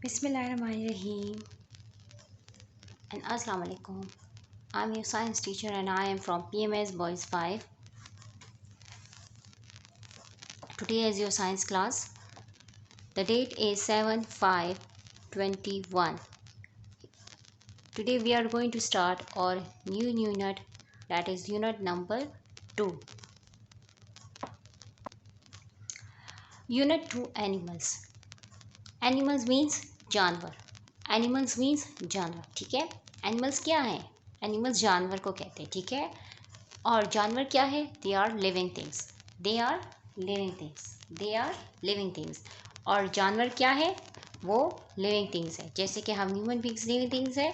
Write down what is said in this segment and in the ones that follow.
Bismillahirrahmanirrahim and Assalamu alaikum. I'm your science teacher and I am from PMS Boys 5. Today is your science class. The date is 7/5/21. Today we are going to start our new unit, that is unit number 2. Unit 2, animals. Animals means जानवर. Animals means जानवर, ठीक है. Animals क्या है? Animals जानवर को कहते हैं, ठीक है. और जानवर क्या है? They are living things. They are living things. They are living things. और जानवर क्या है? वो living things है. जैसे कि हम human beings living things है,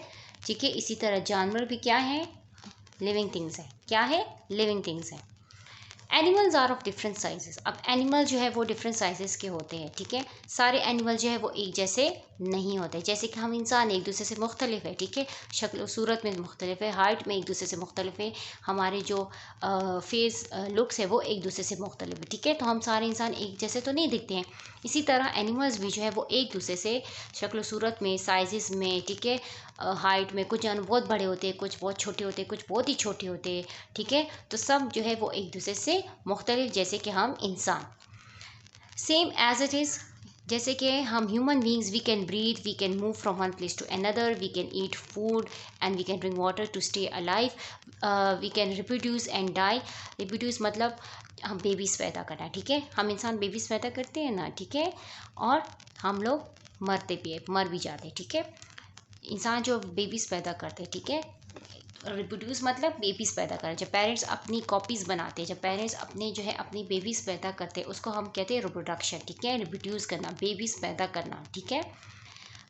ठीक है, इसी तरह जानवर भी क्या है? living things है. क्या है? living things है. Animals are of different sizes. अब एनिमल जो है वो डिफरेंट साइजेस के होते हैं, ठीक है. सारे एनिमल जो है वो एक जैसे नहीं होते. जैसे कि हम इंसान एक दूसरे से मुख्तलिफ है, ठीक है, शक्ल सूरत में मुख्तलिफ है, हाइट में एक दूसरे से मुख्तलिफ है, हमारे जो फेस लुक्स है वो एक दूसरे से मुख्तलिफ है, ठीक है. तो हम सारे इंसान एक जैसे तो नहीं दिखते हैं. इसी तरह एनिमल्स भी जो है वो एक दूसरे से शक्ल सूरत में, साइजेस में, ठीक है, हाइट में, कुछ जानवर बहुत बड़े होते हैं, कुछ बहुत छोटे होते हैं, कुछ बहुत ही छोटे होते हैं, ठीक है. तो सब जो है वो एक दूसरे से मुख्तलिफ, जैसे कि हम इंसान. सेम एज इट इज़, जैसे कि हम human beings, we can breathe, we can move from one place to another, we can eat food and we can drink water to stay alive, we can reproduce and die. Reproduce मतलब हम babies पैदा करना, ठीक है. हम इंसान babies पैदा करते हैं ना, ठीक है, और हम लोग मर भी जाते हैं, ठीक है. इंसान जो बेबीज़ पैदा करते हैं, ठीक है, रिप्रोड्यूस मतलब बेबीज़ पैदा करें. जब पेरेंट्स अपनी कॉपीज़ बनाते हैं, जब पेरेंट्स अपने जो है अपनी बेबीज़ पैदा करते हैं, उसको हम कहते हैं रिप्रोडक्शन, ठीक है. रिप्रोड्यूस करना, बेबीज़ पैदा करना, ठीक है.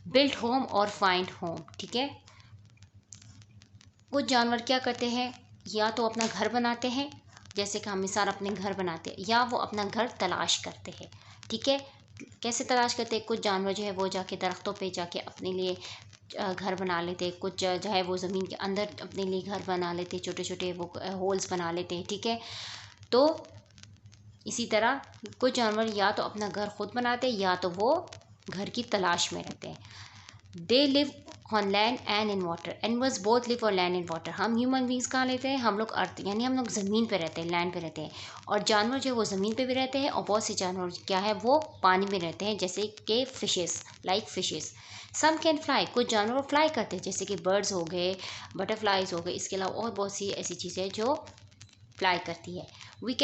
बिल्ड होम और फाइंड होम, ठीक है. कुछ जानवर क्या करते हैं, या तो अपना घर बनाते हैं, जैसे कि हम इंसान अपने घर बनाते हैं, या वो अपना घर तलाश करते हैं, ठीक है. कैसे तलाश करते हैं? कुछ जानवर जो है वो जाके दरख्तों पे जाके अपने लिए घर बना लेते हैं. कुछ जो है वो ज़मीन के अंदर अपने लिए घर बना लेते हैं, छोटे छोटे वो होल्स बना लेते हैं, ठीक है. तो इसी तरह कुछ जानवर या तो अपना घर खुद बनाते हैं या तो वो घर की तलाश में रहते हैं. They live on land and in water. Animals both live on land and water. हम ह्यूमन बींग्स कहाँ लेते हैं? हम लोग अर्थ, यानी हम लोग ज़मीन पे रहते हैं, लैंड पे रहते हैं. और जानवर जो है वो ज़मीन पे भी रहते हैं, और बहुत से जानवर क्या है वो पानी में रहते हैं, जैसे कि fishes, like fishes. Some can fly. कुछ जानवर फ्लाई करते हैं, जैसे कि बर्ड्स हो गए, बटरफ्लाइज हो गए. इसके अलावा और बहुत सी ऐसी चीज़ें हैं जो फ्लाई करती है. We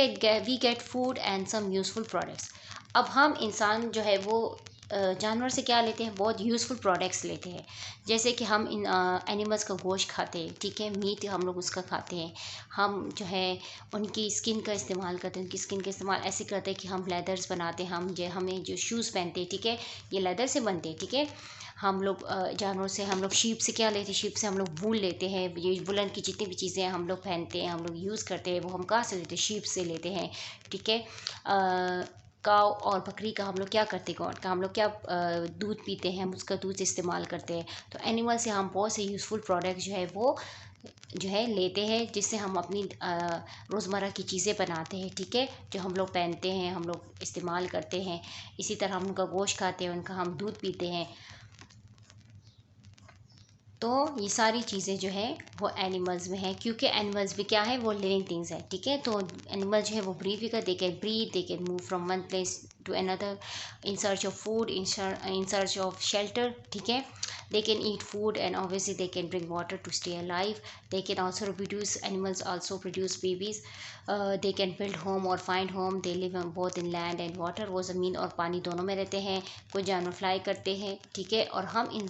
get food and some useful products. अब हम इंसान जो है वो जानवर से क्या लेते हैं? बहुत यूज़फुल प्रोडक्ट्स लेते हैं. जैसे कि हम इन एनिमल्स का गोश्त खाते हैं, ठीक है, मीट हम लोग उसका खाते हैं. हम जो है उनकी स्किन का इस्तेमाल करते हैं. उनकी स्किन का इस्तेमाल ऐसे करते हैं कि हम लेदर्स बनाते हैं. हमें जो शूज़ पहनते हैं, ठीक है, ये लेदर से बनते हैं, ठीक है. हम लोग जानवरों से, हम लोग शीप से क्या लेते हैं? शीप से हम लोग वूल लेते हैं. ये वुलन की जितनी भी चीज़ें हम लोग पहनते हैं, हम लोग यूज़ करते हैं, वो हम कहाँ से लेते हैं? शीप से लेते हैं, ठीक है. काव और बकरी का हम लोग क्या करते हैं? गॉड का हम लोग क्या दूध पीते हैं, हम उसका दूध इस्तेमाल करते हैं. तो एनिमल से हम बहुत से यूज़फुल प्रोडक्ट जो है वो जो है लेते हैं, जिससे हम अपनी रोज़मर्रा की चीज़ें बनाते हैं, ठीक है, जो हम लोग पहनते हैं, हम लोग इस्तेमाल करते हैं. इसी तरह हम उनका गोश्त खाते हैं, उनका हम दूध पीते हैं. तो ये सारी चीज़ें जो है वो एनिमल्स में है, क्योंकि एनिमल्स भी क्या है? वो लिविंग थिंग्स है, ठीक है. तो एनिमल जो है वो ब्रीथ भी कर, they can breathe, they can move from one place to another in search of food, in search of shelter, ठीक है. They can eat food and obviously they can drink water to stay alive. They can also reproduce. Animals also produce babies. They can build home or find home. They live both in land and water. वो ज़मीन और पानी दोनों में रहते हैं. कुछ जानवर फ्लाई करते हैं, ठीक है. और हम इन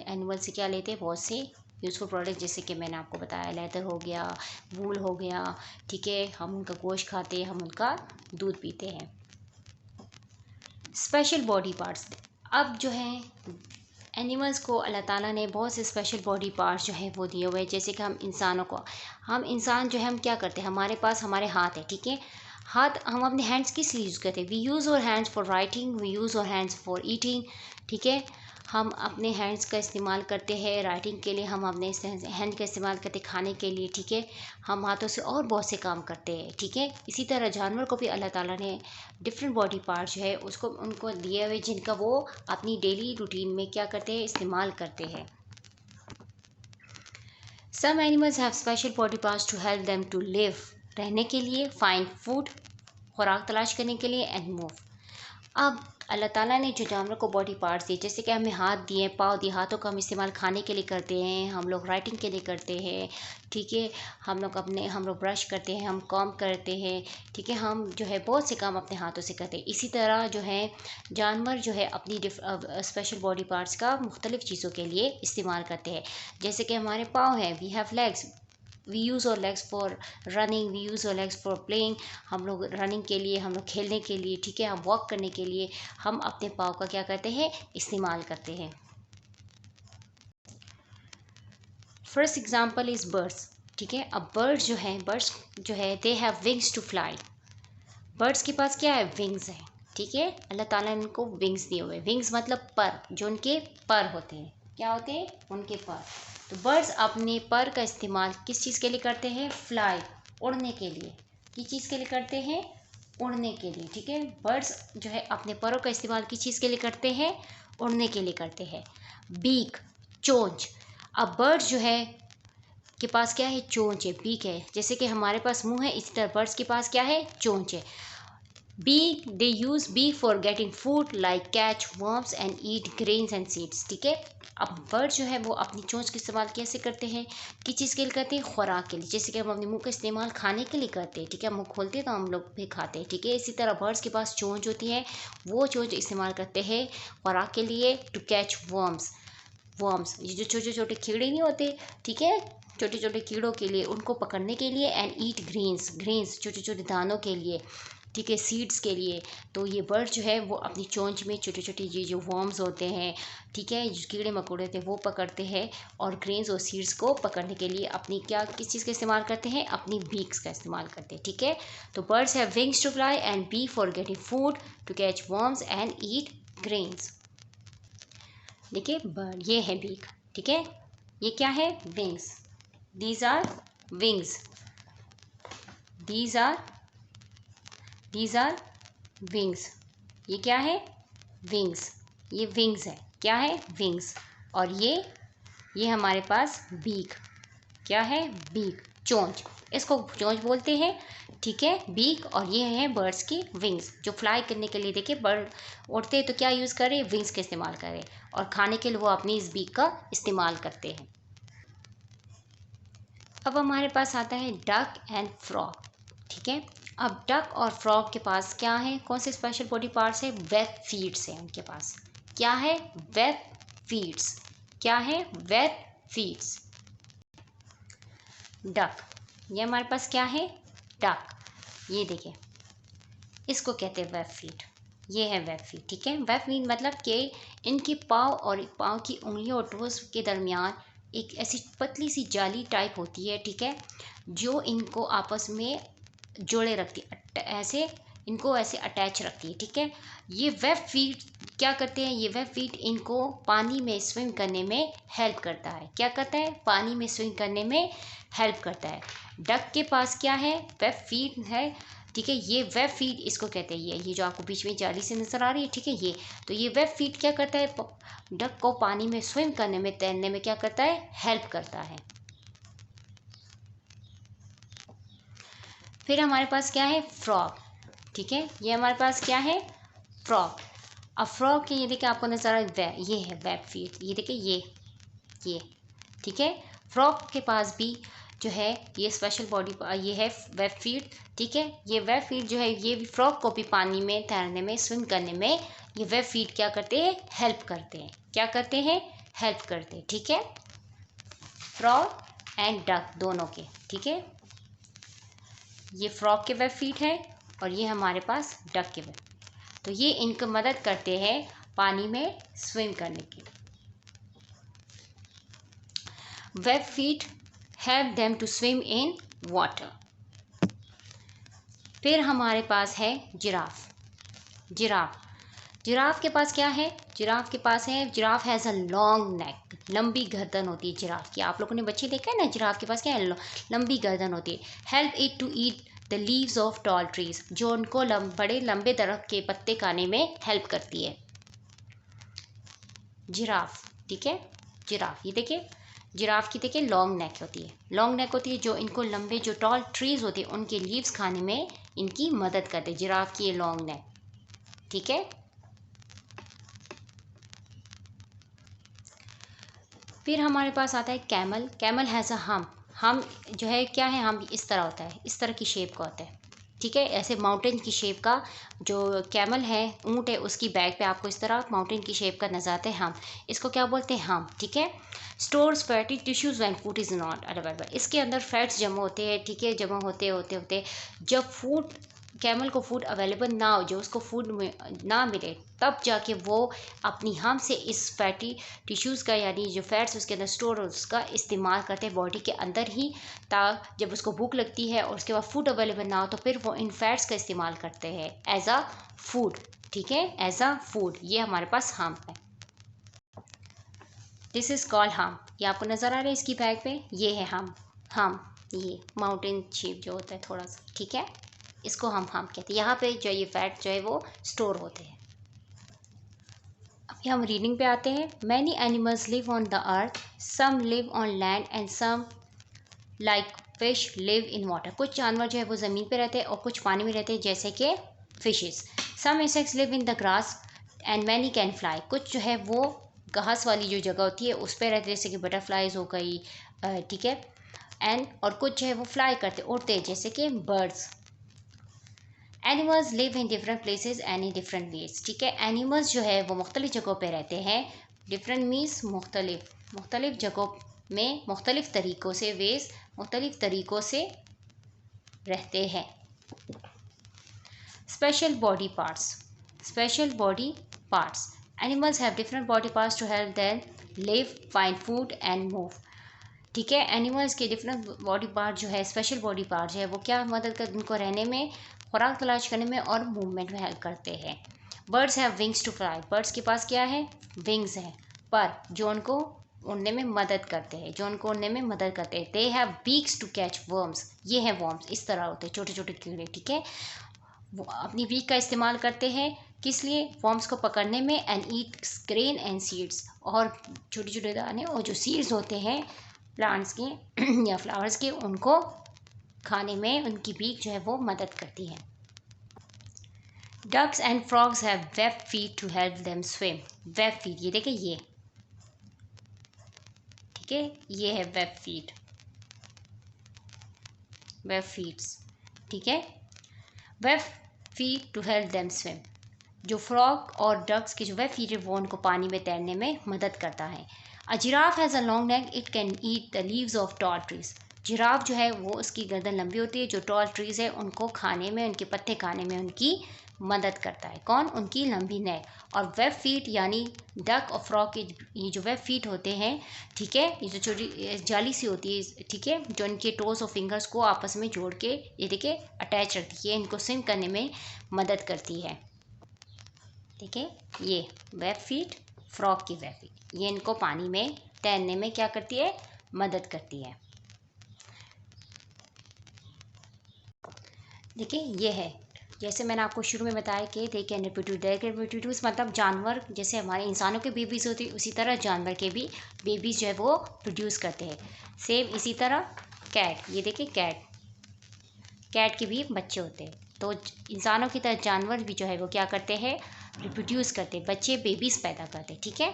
एनिमल से क्या लेते हैं? बहुत से यूज़फुल प्रोडक्ट, जैसे कि मैंने आपको बताया, लेदर हो गया, वूल हो गया, ठीक है. हम उनका गोश्त खाते हैं, हम उनका दूध पीते हैं. Special body parts. अब जो है एनिमल्स को अल्लाह ताला ने बहुत से स्पेशल बॉडी पार्ट्स जो है वो दिए हुए हैं. जैसे कि हम इंसानों को, हम इंसान जो है हम क्या करते हैं? हमारे पास हमारे हाथ है, ठीक है. हाथ हम अपने हैंड्स किस लिए यूज़ करते हैं? We use our hands for writing, we use our hands for eating, ठीक है. हम अपने हैंड्स का इस्तेमाल करते हैं राइटिंग के लिए, हम अपने हैंड का इस्तेमाल करते हैं खाने के लिए, ठीक है। हम हाथों से और बहुत से काम करते हैं, ठीक है। इसी तरह जानवर को भी अल्लाह ताला ने डिफरेंट बॉडी पार्ट जो है उसको उनको दिए हुए, जिनका वो अपनी डेली रूटीन में क्या करते हैं, इस्तेमाल करते हैं। Some animals have special body parts to help them to live, रहने के लिए, फाइंड फूड, खुराक तलाश करने के लिए, एंड मूव। अब अल्लाह ताला ने जो जानवर को बॉडी पार्ट्स दिए, जैसे कि हमें हाथ दिए, पाँव दिए, हाथों का हम इस्तेमाल खाने के लिए करते हैं, हम लोग राइटिंग के लिए करते हैं, ठीक है। हम लोग ब्रश करते हैं, हम कॉम्ब करते हैं, ठीक है। हम जो है बहुत से काम अपने हाथों से करते हैं। इसी तरह जो है जानवर जो है अपनी स्पेशल बॉडी पार्ट्स का मुख्तलिफ़ चीज़ों के लिए इस्तेमाल करते हैं। जैसे कि हमारे पाँव हैं, we have legs, we use our legs for running, we use our legs for playing. हम लोग रनिंग के लिए, हम लोग खेलने के लिए, ठीक है, हम वॉक करने के लिए हम अपने पाँव का क्या करते हैं, इस्तेमाल करते हैं। फर्स्ट एग्जांपल इज़ बर्ड्स, ठीक है। अब बर्ड्स जो है they have wings to fly. Birds के पास क्या है, विंग्स है, ठीक है। अल्लाह ताला ने उनको विंग्स दिए हुए, विंग्स मतलब पर, जो उनके पर होते हैं, क्या होते हैं, उनके पर। तो बर्ड्स अपने पर का इस्तेमाल किस चीज़ के लिए करते हैं, फ्लाई, उड़ने के लिए। किस चीज़ के लिए करते हैं, उड़ने के लिए, ठीक है। बर्ड्स जो है अपने परों का इस्तेमाल किस चीज़ के लिए करते हैं, उड़ने के लिए करते हैं। बीक, चोंच। अब बर्ड्स जो है के पास क्या है, चोंच है, बीक है। जैसे कि हमारे पास मुंह है, इसी तरह बर्ड्स के पास क्या है, चोंच है। Beak, they use beak for getting food like catch worms and eat grains and seeds, ठीक है। अब बर्ड जो है वो अपनी चोंच का इस्तेमाल कैसे करते हैं, किस चीज़ के लिए करते हैं, खुराक के लिए। जैसे कि हम अपने मुंह का इस्तेमाल खाने के लिए करते हैं, ठीक है, मुंह खोलते हैं तो हम लोग भी खाते हैं, ठीक है। इसी तरह बर्ड्स के पास चोंच होती है, वो चोंच इस्तेमाल करते हैं खुराक के लिए, टू कैच वर्म्स। वर्म्स, ये जो छोटे छोटे कीड़े नहीं होते, ठीक है, छोटे छोटे कीड़ों के लिए, उनको पकड़ने के लिए। एंड ईट ग्रेन्स, ग्रेन्स छोटे छोटे दानों के लिए, ठीक है, सीड्स के लिए। तो ये बर्ड जो है वो अपनी चोंच में छोटे छोटे ये जो वर्म्स होते हैं, ठीक है, जो कीड़े मकोड़े होते हैं वो पकड़ते हैं, और ग्रेन्स और सीड्स को पकड़ने के लिए अपनी क्या, किस चीज़ का इस्तेमाल करते हैं, अपनी बीक्स का इस्तेमाल करते हैं, ठीक है। तो birds have wings to fly and beak for getting food, to catch worms and eat grains. देखिए बर्ड, ये है बीक, ठीक है, ये क्या है, wings, these are wings, these are wings. ये क्या है, विंग्स, ये विंग्स है, क्या है, विंग्स। और ये हमारे पास बीक, क्या है, बीक, चोंच, इसको चोंच बोलते हैं, ठीक है, बीक। और ये है बर्ड्स की विंग्स, जो फ्लाई करने के लिए, देखिए बर्ड उड़ते हैं तो क्या यूज़ करें, विंग्स का इस्तेमाल करें, और खाने के लिए वो अपनी इस बीक का इस्तेमाल करते हैं। अब हमारे पास आता है डक एंड फ्रॉग, ठीक है। अब डक और फ्रॉग के पास क्या है, कौन से स्पेशल बॉडी पार्ट्स है, वेब फीट्स है उनके पास। क्या है, वेब फीट्स, क्या है, वेब फीट्स। डक, ये हमारे पास क्या है, डक, ये देखिए, इसको कहते हैं वेब फीट, ये है वेब फीट, ठीक है। वेब फीट मतलब कि इनके पाँव और पाँव की उंगलियों और टोस के दरमियान एक ऐसी पतली सी जाली टाइप होती है, ठीक है, जो इनको आपस में जोड़े रखती है, ऐसे इनको ऐसे अटैच रखती है, ठीक है। ये वेब फीट क्या करते हैं, ये वेब फीट इनको पानी में स्विम करने में हेल्प करता है, क्या करता है, पानी में स्विम करने में हेल्प करता है। डक के पास क्या है, वेब फीट है, ठीक है। ये वेब फीट इसको कहते हैं, ये जो आपको बीच में जाली से नजर आ रही है, ठीक है, ये तो ये वेब फीट क्या करता है, डक को पानी में स्विम करने में, तैरने में क्या करता है, हेल्प करता है। फिर हमारे पास क्या है, फ्रॉग, ठीक है, ये हमारे पास क्या है, फ्रॉग। अब फ्रॉग के ये देखिए आपको नजर आ रहा है, ये है वेब फीट, ये देखिए ये, ठीक है। फ्रॉग के पास भी जो है ये स्पेशल बॉडी, ये है वेब फीट, ठीक है। ये वेब फीट जो है, ये भी फ्रॉग को भी पानी में तैरने में, स्विम करने में ये वेब फीट क्या करते हैं, हेल्प करते हैं, क्या करते हैं, हेल्प करते हैं, ठीक है। फ्रॉग एंड डक दोनों के, ठीक है, ये फ्रॉग के वेब फीट है और ये हमारे पास डक के वेब, तो ये इनको मदद करते हैं पानी में स्विम करने की। Web feet help them to swim in water. फिर हमारे पास है जिराफ। जिराफ के पास क्या है, जिराफ के पास है, जिराफ हैज़ अ लॉन्ग नेक, लंबी गर्दन होती है जिराफ की। आप लोगों ने बच्चे देखा है ना, जिराफ के पास क्या है, लंबी गर्दन होती है। Help it to eat the leaves of tall trees, जो उनको बड़े लंबे दरख्त के पत्ते खाने में हेल्प करती है जिराफ। ठीक है, जिराफ, ये देखिए जिराफ की देखिए लॉन्ग नेक होती है, लॉन्ग नेक होती है, जो इनको लंबे जो टॉल ट्रीज होते हैं उनके लीव्स खाने में इनकी मदद करते हैं, जिराफ की ये लॉन्ग नेक। ठीक है, फिर हमारे पास आता है कैमल। कैमल हैज़ अ हम जो है क्या है, हम इस तरह होता है, इस तरह की शेप का होता है। ठीक है, ऐसे माउंटेन की शेप का जो कैमल है, ऊँट है, उसकी बैक पे आपको इस तरह माउंटेन की शेप का नजर आता है हम, इसको क्या बोलते हैं, हम। ठीक है, stores fatty tissues when food is not available, इसके अंदर फैट्स जमा होते हैं। ठीक है, जमा होते होते होते जब फूड, कैमल को फूड अवेलेबल ना हो, जो उसको फूड ना मिले, तब जाके वो अपनी हम से इस फैटी टिश्यूज़ का, यानी जो फैट्स उसके अंदर स्टोर हो, उसका इस्तेमाल करते हैं बॉडी के अंदर ही। जब उसको भूख लगती है और उसके बाद फूड अवेलेबल ना हो, तो फिर वो इन फैट्स का इस्तेमाल करते हैं एज अ फूड। ठीक है, एज अ फूड, ये हमारे पास हम है। दिस इज़ कॉल्ड हम, ये आपको नज़र आ रहा है इसकी बैग पे, ये है हम ये माउंटेन शेप जो होता है थोड़ा सा। ठीक है, इसको हम कहते हैं। यहाँ पे जो ये फैट जो है वो स्टोर होते हैं। अभी हम रीडिंग पे आते हैं। Many animals live on the earth, some live on land and some like fish live in water. कुछ जानवर जो है वो ज़मीन पे रहते हैं और कुछ पानी में रहते हैं, जैसे कि fishes. Some insects live in the grass and many can fly. कुछ जो है वो घास वाली जो जगह होती है उस पर रहते हैं, जैसे कि बटरफ्लाइज हो गई। ठीक है, और कुछ जो है वो फ्लाई करते उड़ते हैं, जैसे कि birds. Animals live in different places and in different ways. ठीक है, एनिमल्स जो है वो मुख्तलिफ जगहों पे रहते हैं। डिफरेंट मीन्स मुख्तलिफ जगहों में मुख्तलिफ तरीक़ों से, वेज मुख्तलिफ तरीक़ों से रहते हैं। Special body parts. Animals have different body parts to help them live, find food and move. ठीक है, एनिमल्स के डिफरेंट बॉडी पार्ट जो है, स्पेशल बॉडी पार्ट जो है वो क्या मदद कर उनको रहने में, खुराक तलाश करने में और मूवमेंट में हेल्प करते हैं। Birds have wings to fly. Birds के पास क्या है, विंग्स हैं, पर जो उनको उड़ने में मदद करते हैं। They have beaks to catch worms. ये है वर्म्स, इस तरह होते हैं छोटे छोटे कीड़े। ठीक है, वो अपनी बीक का इस्तेमाल करते हैं, किस लिए, वर्म्स को पकड़ने में। And eat grain and seeds, और छोटे छोटे दाने और जो सीड्स होते हैं प्लांट्स के या फ्लावर्स के, उनको खाने में उनकी बीक जो है वो मदद करती है। Ducks and frogs have web feet to help them swim. Web feet, ये देखिए ये, ठीक है, ये है वेब फीट्स। ठीक है, web feet to help them swim. जो फ्रॉग और डक्स की जो वेब फीट है वो उनको पानी में तैरने में मदद करता है। A giraffe has a long neck, it can eat the leaves of tall trees. Giraffe जो है वो, उसकी गर्दन लंबी होती है, जो टॉल ट्रीज है उनको खाने में, उनके पत्ते खाने में उनकी मदद करता है। कौन, उनकी लंबी नेक। और वेब फीट यानी डक और फ्रॉग के ये जो वेब फीट होते हैं, ठीक है, ये जो छोटी जाली सी होती है, ठीक है, जो इनके टोस और फिंगर्स को आपस में जोड़ के ये देखिए अटैच रखती है, इनको स्विम करने में मदद करती है। ठीक है, ये वेब फीट, फ्रॉग की वेब फीट, ये इनको पानी में तैरने में क्या करती है, मदद करती है। देखिए ये है, जैसे मैंने आपको शुरू में बताया कि दे कैन रिप्रोड्यूस, मतलब जानवर जैसे हमारे इंसानों के बेबीज़ होते हैं, उसी तरह जानवर के भी बेबीज़ जो है वो प्रोड्यूस करते हैं। सेम इसी तरह कैट, ये देखिए कैट के भी बच्चे होते हैं। तो इंसानों की तरह जानवर भी जो है वो क्या करते हैं, रिप्रोड्यूस करते, बच्चे बेबीज़ पैदा करते। ठीक है,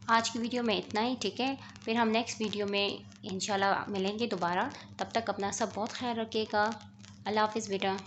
आज की वीडियो में इतना ही। ठीक है, फिर हम नेक्स्ट वीडियो में इंशाल्लाह मिलेंगे दोबारा। तब तक अपना सब बहुत ख्याल रखिएगा। अल्लाह हाफिज़ बेटा।